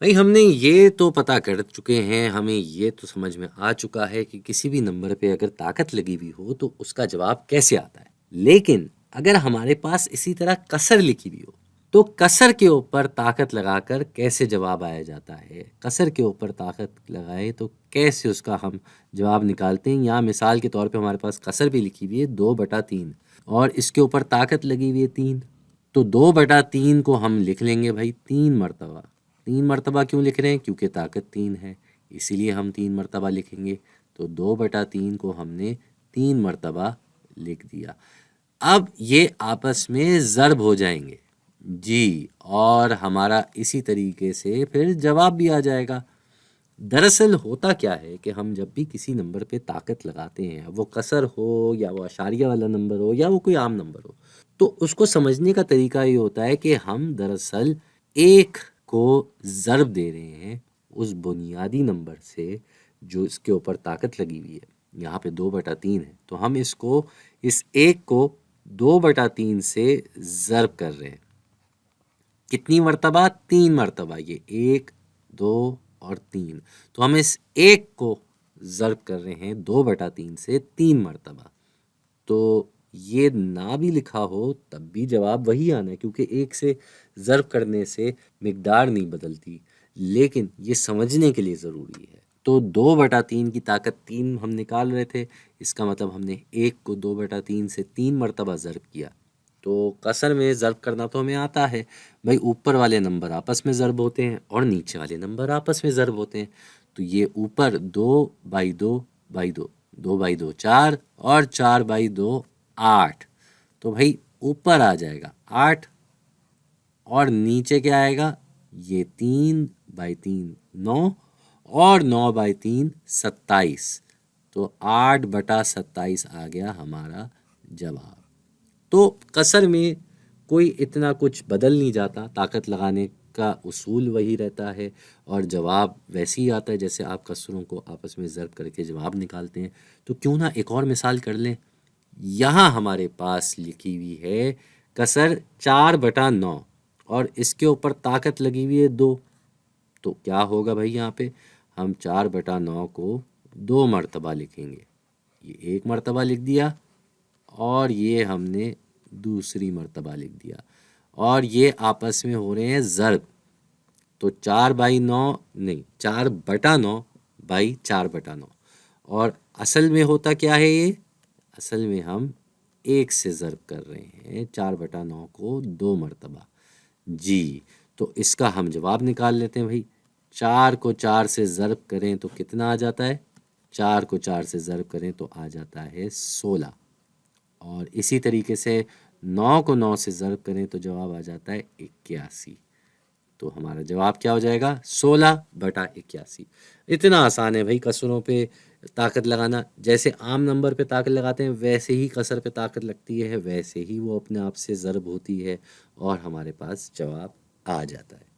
भाई हमने ये तो पता कर चुके हैं, हमें ये तो समझ में आ चुका है कि किसी भी नंबर पे अगर ताकत लगी हुई हो तो उसका जवाब कैसे आता है। लेकिन अगर हमारे पास इसी तरह कसर लिखी हुई हो तो कसर के ऊपर ताकत लगाकर कैसे जवाब आया जाता है, कसर के ऊपर ताकत लगाए तो कैसे उसका हम जवाब निकालते हैं। यहाँ मिसाल के तौर पे हमारे पास कसर भी लिखी हुई है 2/3 और इसके ऊपर ताकत लगी हुई है 3, तो 2/3 को हम लिख लेंगे भाई 3 मरतबा। 3 मरतबा क्यों लिख रहे हैं? क्योंकि ताकत 3 है, इसीलिए हम 3 मरतबा लिखेंगे। तो 2/3 को हमने 3 मरतबा लिख दिया। अब ये आपस में ज़र्ब हो जाएंगे जी, और हमारा इसी तरीके से फिर जवाब भी आ जाएगा। दरअसल होता क्या है कि हम जब भी किसी नंबर पे ताकत लगाते हैं, वो कसर हो या वो अशारिया वाला नंबर हो या वो कोई आम नंबर हो, तो उसको समझने का तरीका ये होता है कि हम दरअसल एक को ज़र्ब दे रहे हैं उस बुनियादी नंबर से जो इसके ऊपर ताकत लगी हुई है। यहाँ पे 2/3 है, तो हम इसको इस एक को 2/3 से ज़र्ब कर रहे हैं। कितनी मरतबा? 3 मरतबा। ये 1, 2 और 3, तो हम इस एक को ज़र्ब कर रहे हैं 2/3 से 3 मरतबा। तो ये ना भी लिखा हो तब भी जवाब वही आना है, क्योंकि एक से ज़र्ब करने से मिकदार नहीं बदलती, लेकिन ये समझने के लिए ज़रूरी है। तो 2/3 की ताकत 3 हम निकाल रहे थे, इसका मतलब हमने एक को 2/3 से 3 मरतबा ज़र्ब किया। तो कसर में ज़र्ब करना तो हमें आता है भाई, ऊपर वाले नंबर आपस में ज़र्ब होते हैं और नीचे वाले नंबर आपस में ज़र्ब होते हैं। तो ये ऊपर 2/2/2, 2/2 4 और 4/2 8, तो भाई ऊपर आ जाएगा 8 और नीचे क्या आएगा? ये 3/3 9 और 9/3 27, तो 8/27 आ गया हमारा जवाब। तो कसर में कोई इतना कुछ बदल नहीं जाता, ताकत लगाने का उसूल वही रहता है और जवाब वैसे ही आता है जैसे आप कसरों को आपस में ज़र्ब करके जवाब निकालते हैं। तो क्यों ना एक और मिसाल कर लें। यहाँ हमारे पास लिखी हुई है कसर 4/9 और इसके ऊपर ताकत लगी हुई है 2, तो क्या होगा भाई? यहाँ पे हम 4/9 को 2 मरतबा लिखेंगे। ये 1 मरतबा लिख दिया और ये हमने दूसरी मरतबा लिख दिया, और ये आपस में हो रहे हैं ज़र्ब। तो 4/9 नहीं, 4/9/4/9, और असल में होता क्या है ये? असल में हम एक से ज़र्ब कर रहे हैं 4/9 को 2 मरतबा जी। तो इसका हम जवाब निकाल लेते हैं भाई। 4 को 4 से ज़र्ब करें तो कितना आ जाता है? 4 को 4 से ज़र्ब करें तो आ जाता है 16, और इसी तरीके से 9 को 9 से ज़र्ब करें तो जवाब आ जाता है 81। तो हमारा जवाब क्या हो जाएगा? 16/81। इतना आसान है भाई कसरों पे ताकत लगाना। जैसे आम नंबर पे ताकत लगाते हैं वैसे ही कसर पे ताकत लगती है, वैसे ही वो अपने आप से ज़र्ब होती है और हमारे पास जवाब आ जाता है।